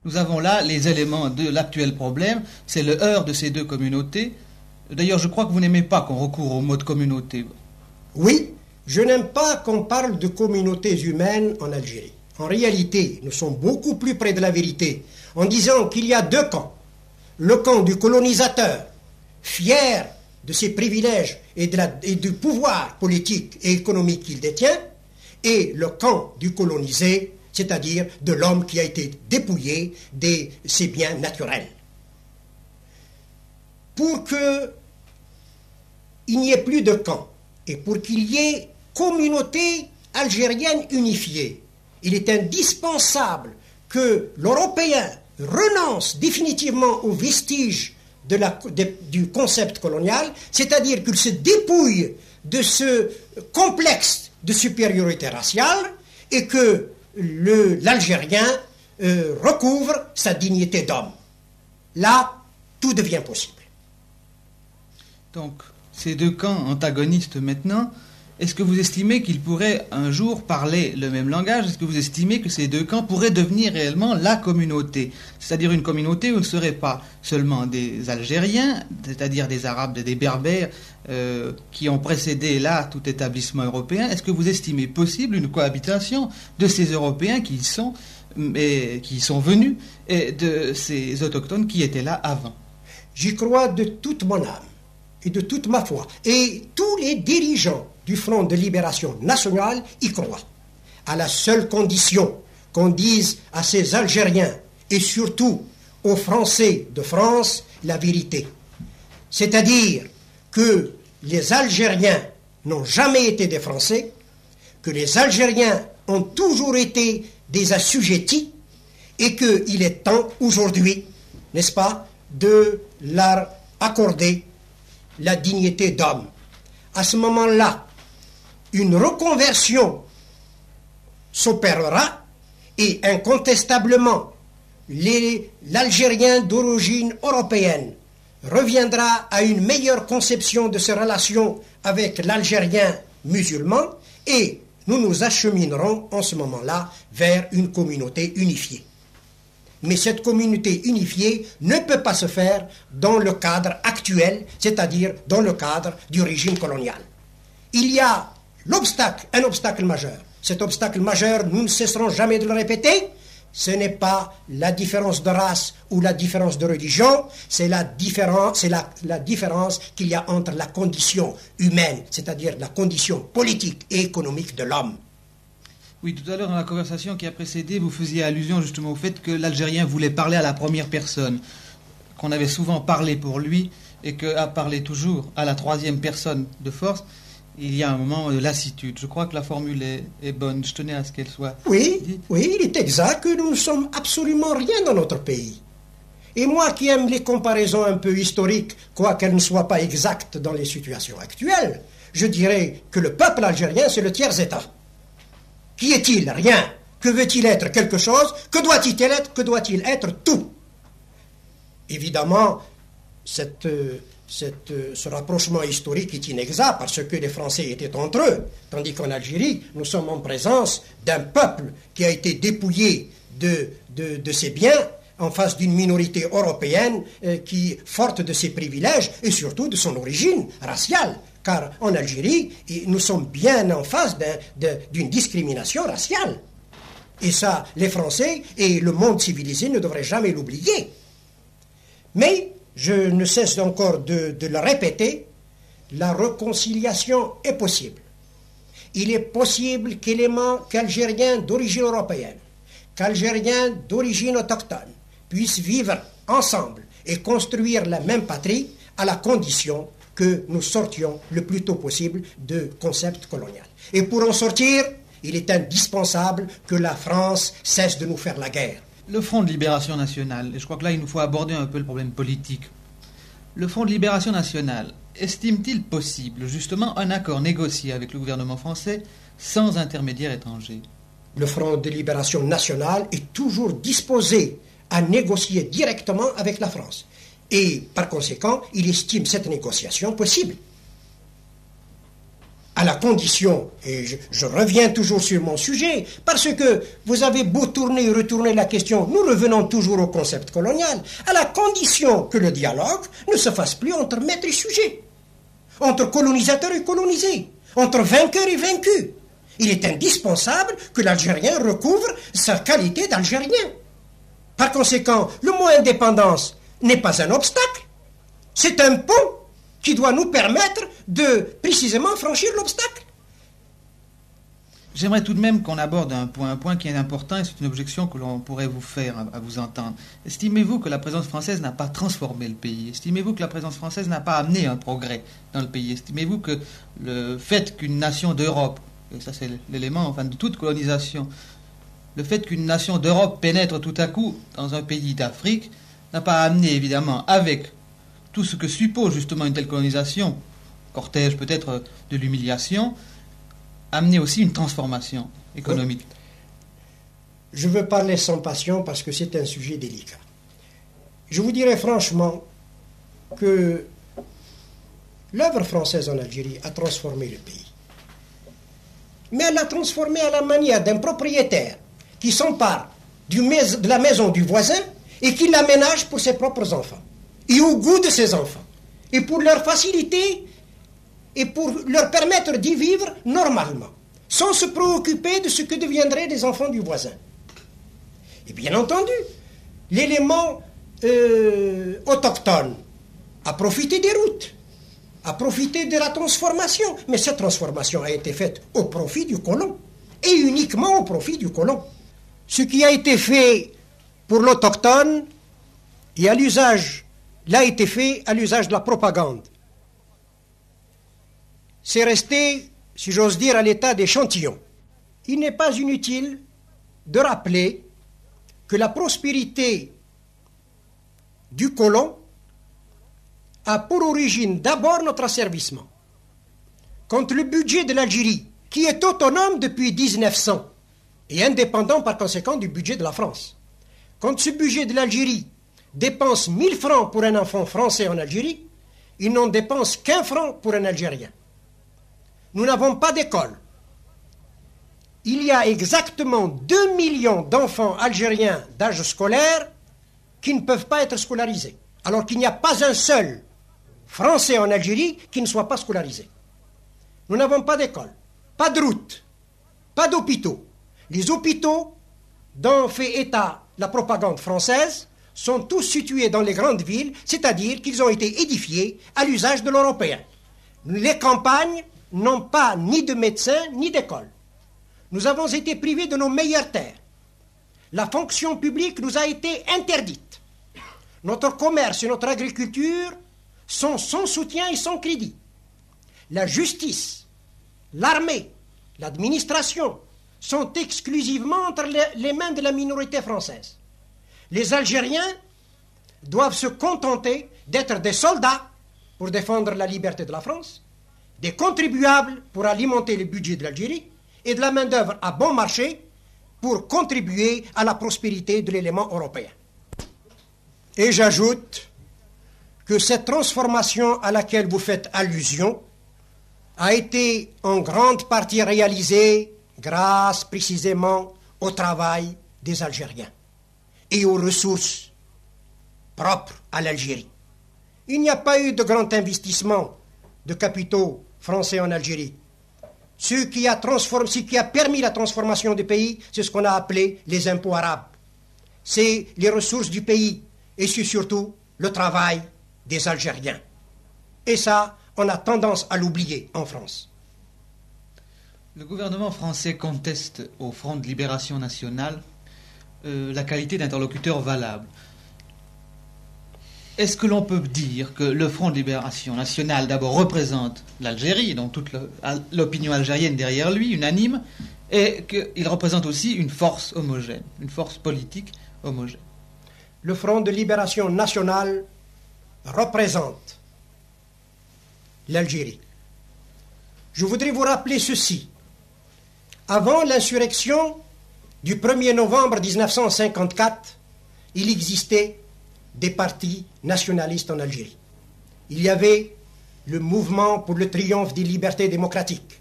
Nous avons là les éléments de l'actuel problème, c'est le heurt de ces deux communautés. D'ailleurs, je crois que vous n'aimez pas qu'on recourt au mot de communauté. Oui, je n'aime pas qu'on parle de communautés humaines en Algérie. En réalité, nous sommes beaucoup plus près de la vérité en disant qu'il y a deux camps. Le camp du colonisateur, fier de ses privilèges et du pouvoir politique et économique qu'il détient, et le camp du colonisé, c'est-à-dire de l'homme qui a été dépouillé de ses biens naturels. Pour qu'il n'y ait plus de camp et pour qu'il y ait communauté algérienne unifiée, il est indispensable que l'Européen renonce définitivement aux vestiges du concept colonial, c'est-à-dire qu'il se dépouille de ce complexe de supériorité raciale et que l'Algérien recouvre sa dignité d'homme. Là, tout devient possible. Donc, ces deux camps antagonistes maintenant, est-ce que vous estimez qu'ils pourraient un jour parler le même langage? Est-ce que vous estimez que ces deux camps pourraient devenir réellement la communauté? C'est-à-dire une communauté où il ne serait pas seulement des Algériens, c'est-à-dire des Arabes et des Berbères qui ont précédé là tout établissement européen. Est-ce que vous estimez possible une cohabitation de ces Européens qui sont venus et de ces autochtones qui étaient là avant? J'y crois de toute mon âme et de toute ma foi. Et tous les dirigeants du Front de Libération Nationale y croient. À la seule condition qu'on dise à ces Algériens et surtout aux Français de France la vérité. C'est-à-dire que les Algériens n'ont jamais été des Français, que les Algériens ont toujours été des assujettis et qu'il est temps aujourd'hui, n'est-ce pas, de leur accorder la dignité d'homme. À ce moment-là, une reconversion s'opérera et incontestablement l'Algérien d'origine européenne reviendra à une meilleure conception de ses relations avec l'Algérien musulman et nous nous acheminerons en ce moment-là vers une communauté unifiée. Mais cette communauté unifiée ne peut pas se faire dans le cadre actuel, c'est-à-dire dans le cadre du régime colonial. Il y a un obstacle majeur. Cet obstacle majeur, nous ne cesserons jamais de le répéter. Ce n'est pas la différence de race ou la différence de religion, c'est la différence qu'il y a entre la condition humaine, c'est-à-dire la condition politique et économique de l'homme. Oui, tout à l'heure, dans la conversation qui a précédé, vous faisiez allusion justement au fait que l'Algérien voulait parler à la première personne, qu'on avait souvent parlé pour lui et qu'a parlé toujours à la troisième personne de force. Il y a un moment de lassitude. Je crois que la formule est bonne. Je tenais à ce qu'elle soit dite. Oui, il est exact que nous ne sommes absolument rien dans notre pays. Et moi qui aime les comparaisons un peu historiques, quoiqu'elles ne soient pas exactes dans les situations actuelles, je dirais que le peuple algérien, c'est le tiers-État. Qui est-il? Rien. Que veut-il être? Quelque chose. Que doit-il être? Que doit-il être? Tout. Évidemment, ce rapprochement historique est inexact parce que les Français étaient entre eux, tandis qu'en Algérie, nous sommes en présence d'un peuple qui a été dépouillé de ses biens en face d'une minorité européenne qui, forte de ses privilèges et surtout de son origine raciale. Car en Algérie, nous sommes bien en face d'une discrimination raciale. Et ça, les Français et le monde civilisé ne devraient jamais l'oublier. Mais je ne cesse encore de le répéter, la réconciliation est possible. Il est possible qu'Algériens d'origine européenne, qu'Algériens d'origine autochtone puissent vivre ensemble et construire la même patrie à la condition que nous sortions le plus tôt possible de concept colonial. Et pour en sortir, il est indispensable que la France cesse de nous faire la guerre. Le Front de Libération Nationale, et je crois que là il nous faut aborder un peu le problème politique. Le Front de Libération Nationale estime-t-il possible justement un accord négocié avec le gouvernement français sans intermédiaire étranger? Le Front de Libération Nationale est toujours disposé à négocier directement avec la France. Et par conséquent, il estime cette négociation possible. à la condition, et je reviens toujours sur mon sujet, parce que vous avez beau tourner et retourner la question, nous revenons toujours au concept colonial, à la condition que le dialogue ne se fasse plus entre maîtres et sujets, entre colonisateurs et colonisés, entre vainqueurs et vaincus. Il est indispensable que l'Algérien recouvre sa qualité d'Algérien. Par conséquent, le mot indépendance n'est pas un obstacle, c'est un pont qui doit nous permettre de précisément franchir l'obstacle. J'aimerais tout de même qu'on aborde un point qui est important et c'est une objection que l'on pourrait vous faire à vous entendre. Estimez-vous que la présence française n'a pas transformé le pays? Estimez-vous que la présence française n'a pas amené un progrès dans le pays? Estimez-vous que le fait qu'une nation d'Europe, et ça c'est l'élément enfin, de toute colonisation, le fait qu'une nation d'Europe pénètre tout à coup dans un pays d'Afrique n'a pas amené évidemment avec tout ce que suppose justement une telle colonisation, cortège peut-être de l'humiliation, amener aussi une transformation économique. Je veux parler sans passion parce que c'est un sujet délicat. Je vous dirais franchement que l'œuvre française en Algérie a transformé le pays. Mais elle l'a transformé à la manière d'un propriétaire qui s'empare de la maison du voisin et qui l'aménage pour ses propres enfants. Et au goût de ses enfants, et pour leur faciliter, et pour leur permettre d'y vivre normalement, sans se préoccuper de ce que deviendraient les enfants du voisin. Et bien entendu, l'élément autochtone a profité des routes, a profité de la transformation, mais cette transformation a été faite au profit du colon, et uniquement au profit du colon. Ce qui a été fait pour l'autochtone et à l'usage l'a été fait à l'usage de la propagande. C'est resté, si j'ose dire, à l'état d'échantillon. Il n'est pas inutile de rappeler que la prospérité du colon a pour origine d'abord notre asservissement. Quand le budget de l'Algérie, qui est autonome depuis 1900 et indépendant par conséquent du budget de la France, quand ce budget de l'Algérie dépense 1000 francs pour un enfant français en Algérie, il n'en dépense qu'1 franc pour un Algérien. Nous n'avons pas d'école. Il y a exactement 2 millions d'enfants algériens d'âge scolaire qui ne peuvent pas être scolarisés, alors qu'il n'y a pas un seul Français en Algérie qui ne soit pas scolarisé. Nous n'avons pas d'école, pas de route, pas d'hôpitaux. Les hôpitaux dont fait état la propagande française sont tous situés dans les grandes villes, c'est-à-dire qu'ils ont été édifiés à l'usage de l'Européen. Les campagnes n'ont pas ni de médecins ni d'école. Nous avons été privés de nos meilleures terres. La fonction publique nous a été interdite. Notre commerce et notre agriculture sont sans soutien et sans crédit. La justice, l'armée, l'administration sont exclusivement entre les mains de la minorité française. Les Algériens doivent se contenter d'être des soldats pour défendre la liberté de la France, des contribuables pour alimenter le budget de l'Algérie et de la main-d'œuvre à bon marché pour contribuer à la prospérité de l'élément européen. Et j'ajoute que cette transformation à laquelle vous faites allusion a été en grande partie réalisée grâce précisément au travail des Algériens et aux ressources propres à l'Algérie. Il n'y a pas eu de grand investissement de capitaux français en Algérie. Ce qui a permis la transformation du pays, c'est ce qu'on a appelé les impôts arabes. C'est les ressources du pays et c'est surtout le travail des Algériens. Et ça, on a tendance à l'oublier en France. Le gouvernement français conteste au Front de Libération Nationale la qualité d'interlocuteur valable. Est-ce que l'on peut dire que le Front de Libération Nationale d'abord représente l'Algérie, donc toute l'opinion algérienne derrière lui, unanime, et qu'il représente aussi une force homogène, une force politique homogène? Le Front de Libération Nationale représente l'Algérie. Je voudrais vous rappeler ceci. Avant l'insurrection du 1er novembre 1954, il existait des partis nationalistes en Algérie. Il y avait le mouvement pour le triomphe des libertés démocratiques,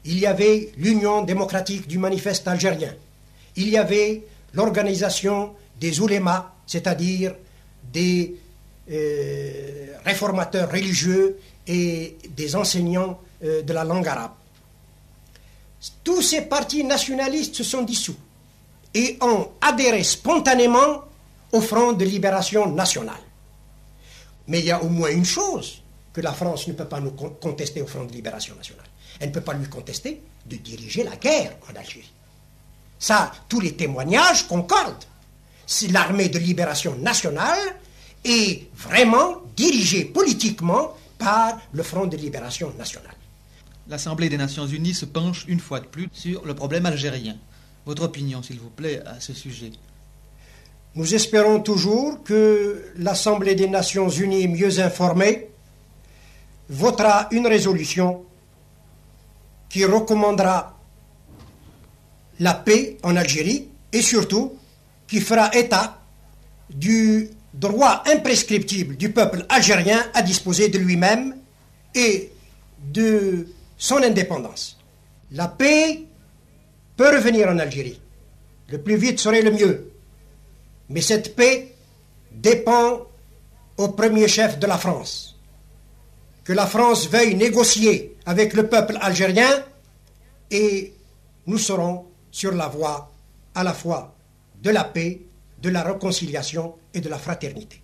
il y avait l'Union démocratique du manifeste algérien, il y avait l'organisation des oulémas, c'est-à-dire des réformateurs religieux et des enseignants de la langue arabe. Tous ces partis nationalistes se sont dissous et ont adhéré spontanément au Front de libération nationale. Mais il y a au moins une chose que la France ne peut pas nous contester au Front de libération nationale. Elle ne peut pas lui contester de diriger la guerre en Algérie. Ça, tous les témoignages concordent. Si l'armée de libération nationale est vraiment dirigée politiquement par le Front de libération nationale. L'Assemblée des Nations Unies se penche une fois de plus sur le problème algérien. Votre opinion, s'il vous plaît, à ce sujet? Nous espérons toujours que l'Assemblée des Nations Unies, mieux informée, votera une résolution qui recommandera la paix en Algérie et surtout qui fera état du droit imprescriptible du peuple algérien à disposer de lui-même et de son indépendance. La paix peut revenir en Algérie. Le plus vite serait le mieux. Mais cette paix dépend au premier chef de la France. Que la France veuille négocier avec le peuple algérien et nous serons sur la voie à la fois de la paix, de la réconciliation et de la fraternité.